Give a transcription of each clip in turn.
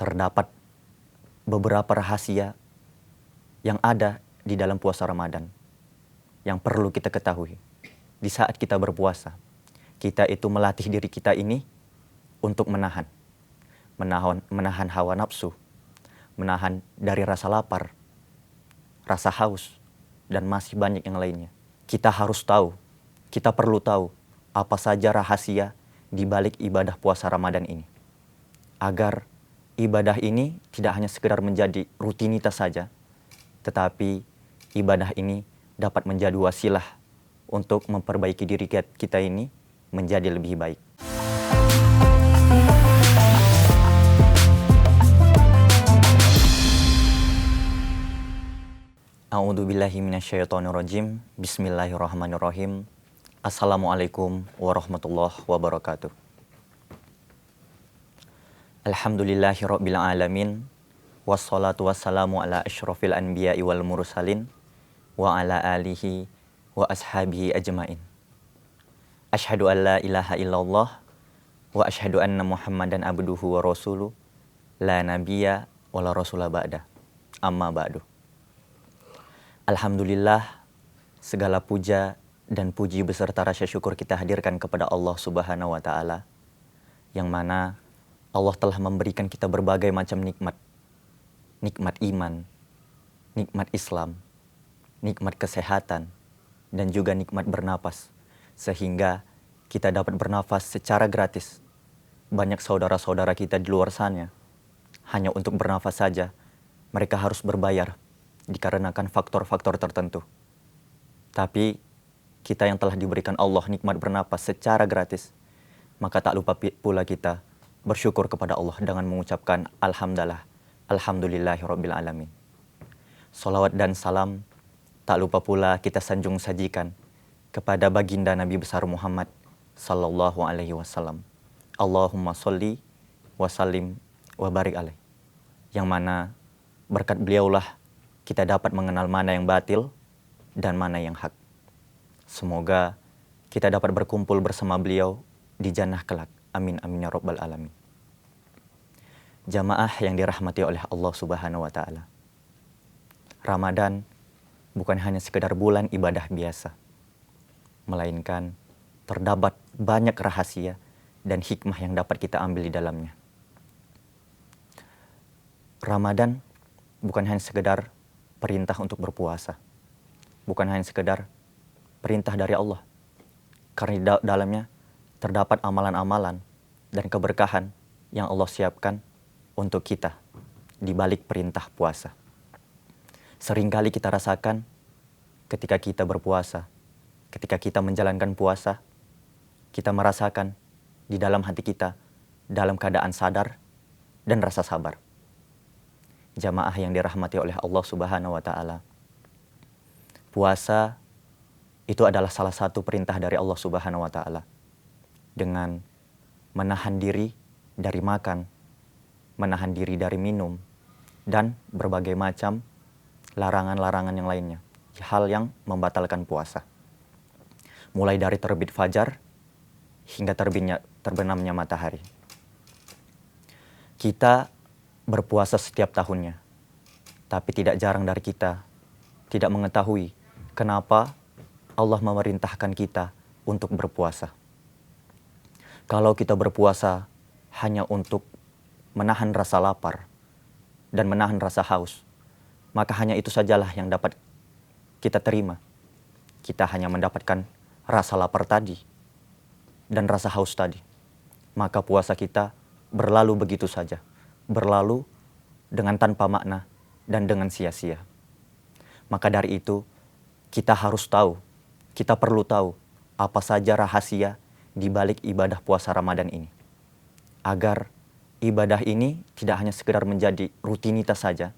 terdapat beberapa rahasia yang ada di dalam puasa Ramadan yang perlu kita ketahui. Di saat kita berpuasa, kita itu melatih diri kita ini untuk menahan hawa nafsu, menahan dari rasa lapar, rasa haus, dan masih banyak yang lainnya. Kita harus tahu, kita perlu tahu apa saja rahasia di balik ibadah puasa Ramadan ini. Agar ibadah ini tidak hanya sekedar menjadi rutinitas saja, tetapi ibadah ini dapat menjadi wasilah untuk memperbaiki diri kita ini menjadi lebih baik. A'udzubillahi minasyaitonirrajim. Bismillahirrahmanirrahim. Assalamualaikum warahmatullahi wabarakatuh. Alhamdulillahirabbil alamin. Wassalatu wassalamu ala asyrofil anbiya'i wal mursalin wa ala alihi wa ashabihi ajmain. Asyhadu an la ilaha illallah wa asyhadu anna Muhammadan abduhu wa rasuluh la nabiyya wa la rasula ba'da. Amma ba'du. Alhamdulillah, segala puja dan puji beserta rasa syukur kita hadirkan kepada Allah Subhanahu wa taala, yang mana Allah telah memberikan kita berbagai macam nikmat. Nikmat iman, nikmat Islam, nikmat kesehatan, dan juga nikmat bernapas, sehingga kita dapat bernafas secara gratis. Banyak saudara-saudara kita di luar sana, hanya untuk bernafas saja, mereka harus berbayar, dikarenakan faktor-faktor tertentu. Tapi, kita yang telah diberikan Allah nikmat bernapas secara gratis, maka tak lupa pula kita bersyukur kepada Allah dengan mengucapkan Alhamdulillahirabbil alamin. Salawat dan salam tak lupa pula kita sanjung sajikan kepada baginda Nabi besar Muhammad sallallahu alaihi wasallam. Allahumma sholli wa sallim wa barik alaih. Yang mana berkat beliaulah kita dapat mengenal mana yang batil dan mana yang hak. Semoga kita dapat berkumpul bersama beliau di jannah kelak. Amin amin ya rabbal alamin. Jamaah yang dirahmati oleh Allah Subhanahu wa taala. Ramadan bukan hanya sekedar bulan ibadah biasa, melainkan terdapat banyak rahasia dan hikmah yang dapat kita ambil di dalamnya. Ramadan bukan hanya sekedar perintah untuk berpuasa, bukan hanya sekedar perintah dari Allah, karena di dalamnya terdapat amalan-amalan dan keberkahan yang Allah siapkan untuk kita di balik perintah puasa. Seringkali kita rasakan ketika kita berpuasa, ketika kita menjalankan puasa, kita merasakan di dalam hati kita dalam keadaan sadar dan rasa sabar. Jamaah yang dirahmati oleh Allah Subhanahu wa taala. Puasa itu adalah salah satu perintah dari Allah Subhanahu wa taala. Dengan menahan diri dari makan, menahan diri dari minum, dan berbagai macam larangan-larangan yang lainnya. Hal yang membatalkan puasa. Mulai dari terbit fajar hingga terbenamnya matahari. Kita berpuasa setiap tahunnya, tapi tidak jarang dari kita tidak mengetahui kenapa Allah memerintahkan kita untuk berpuasa. Kalau kita berpuasa hanya untuk menahan rasa lapar dan menahan rasa haus, maka hanya itu sajalah yang dapat kita terima. Kita hanya mendapatkan rasa lapar tadi dan rasa haus tadi. Maka puasa kita berlalu begitu saja. Berlalu dengan tanpa makna dan dengan sia-sia. Maka dari itu, kita harus tahu, kita perlu tahu apa saja rahasia di balik ibadah puasa Ramadan ini. Agar ibadah ini tidak hanya sekedar menjadi rutinitas saja,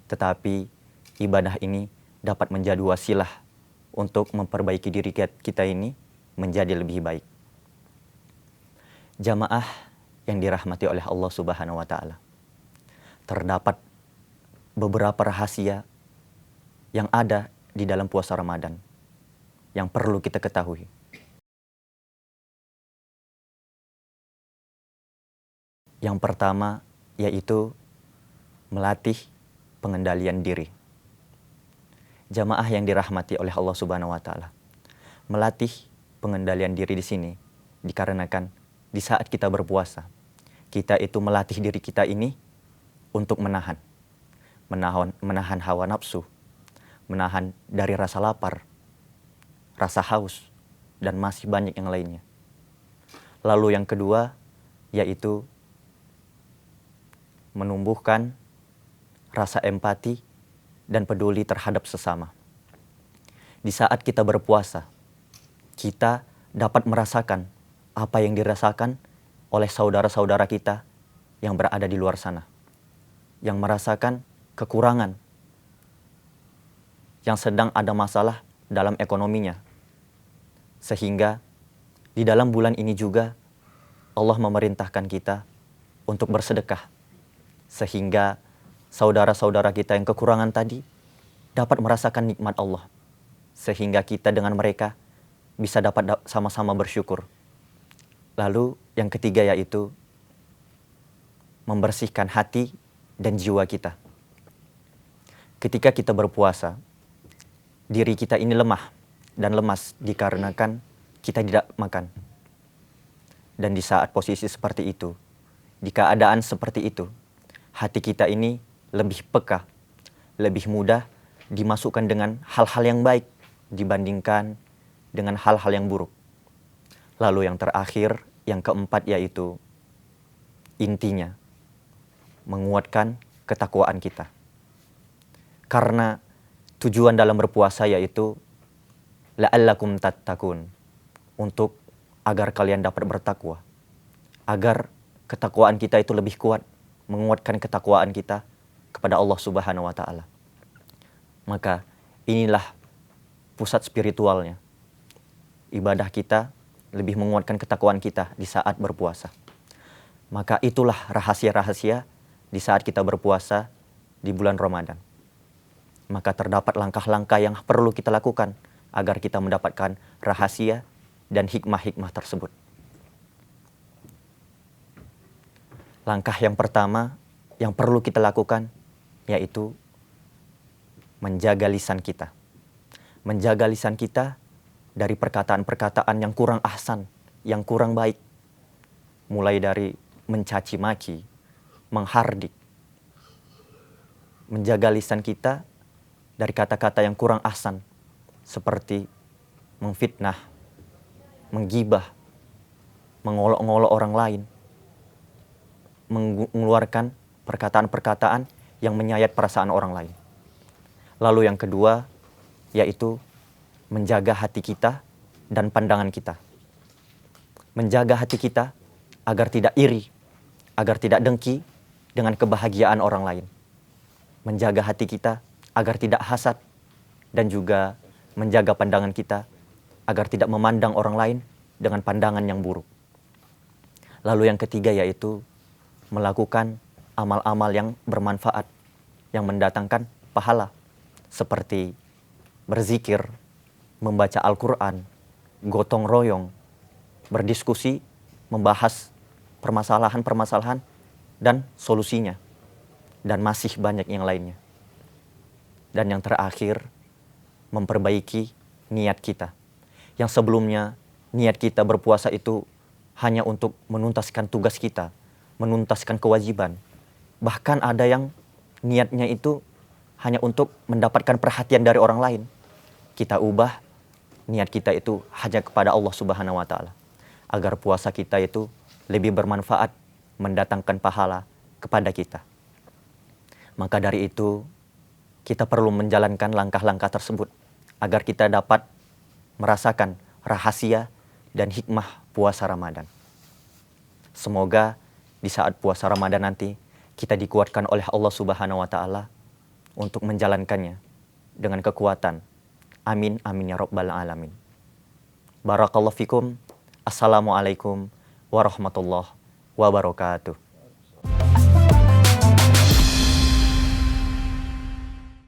tetapi ibadah ini dapat menjadi wasilah untuk memperbaiki diri kita ini menjadi lebih baik. Jamaah yang dirahmati oleh Allah Subhanahu wa taala. Terdapat beberapa rahasia yang ada di dalam puasa Ramadan yang perlu kita ketahui. Yang pertama, yaitu melatih pengendalian diri. Jamaah yang dirahmati oleh Allah Subhanahu wa taala. Melatih pengendalian diri di sini dikarenakan di saat kita berpuasa, kita itu melatih diri kita ini untuk menahan hawa nafsu, menahan dari rasa lapar, rasa haus, dan masih banyak yang lainnya. Lalu yang kedua yaitu menumbuhkan rasa empati dan peduli terhadap sesama. Di saat kita berpuasa, kita dapat merasakan apa yang dirasakan oleh saudara-saudara kita yang berada di luar sana, yang merasakan kekurangan, yang sedang ada masalah dalam ekonominya. Sehingga di dalam bulan ini juga Allah memerintahkan kita untuk bersedekah, sehingga saudara-saudara kita yang kekurangan tadi dapat merasakan nikmat Allah, sehingga kita dengan mereka bisa dapat sama-sama bersyukur. Lalu yang ketiga yaitu membersihkan hati dan jiwa kita. Ketika kita berpuasa, diri kita ini lemah dan lemas dikarenakan kita tidak makan. Dan di saat posisi seperti itu, di keadaan seperti itu, hati kita ini lebih peka, lebih mudah dimasukkan dengan hal-hal yang baik dibandingkan dengan hal-hal yang buruk. Lalu yang terakhir, yang keempat yaitu intinya menguatkan ketakwaan kita. Karena tujuan dalam berpuasa yaitu la'allakum tattaqun, untuk agar kalian dapat bertakwa, agar ketakwaan kita itu lebih kuat, menguatkan ketakwaan kita kepada Allah Subhanahu wa taala. Maka inilah pusat spiritualnya. Ibadah kita lebih menguatkan ketakwaan kita di saat berpuasa. Maka itulah rahasia-rahasia di saat kita berpuasa di bulan Ramadan. Maka terdapat langkah-langkah yang perlu kita lakukan agar kita mendapatkan rahasia dan hikmah-hikmah tersebut. Langkah yang pertama yang perlu kita lakukan yaitu menjaga lisan kita. Menjaga lisan kita dari perkataan-perkataan yang kurang ahsan, yang kurang baik. Mulai dari mencaci maki, menghardik. Menjaga lisan kita dari kata-kata yang kurang ahsan, seperti memfitnah, menggibah, mengolok-ngolok orang lain, mengeluarkan perkataan-perkataan yang menyayat perasaan orang lain. Lalu yang kedua, yaitu menjaga hati kita dan pandangan kita. Menjaga hati kita agar tidak iri, agar tidak dengki dengan kebahagiaan orang lain. Menjaga hati kita agar tidak hasad, dan juga menjaga pandangan kita agar tidak memandang orang lain dengan pandangan yang buruk. Lalu yang ketiga yaitu melakukan amal-amal yang bermanfaat, yang mendatangkan pahala, seperti berzikir, membaca Al-Quran, gotong royong, berdiskusi, membahas permasalahan-permasalahan dan solusinya, dan masih banyak yang lainnya. Dan yang terakhir, memperbaiki niat kita. Yang sebelumnya niat kita berpuasa itu hanya untuk menuntaskan tugas kita, menuntaskan kewajiban. Bahkan ada yang niatnya itu hanya untuk mendapatkan perhatian dari orang lain. Kita ubah niat kita itu hanya kepada Allah Subhanahu wa taala, agar puasa kita itu lebih bermanfaat, mendatangkan pahala kepada kita. Maka dari itu, kita perlu menjalankan langkah-langkah tersebut agar kita dapat merasakan rahasia dan hikmah puasa Ramadan. Semoga di saat puasa Ramadan nanti kita dikuatkan oleh Allah Subhanahu wa taala untuk menjalankannya dengan kekuatan. Amin amin ya rabbal alamin. Barakallahu fikum. Assalamualaikum warahmatullahi wabarakatuh.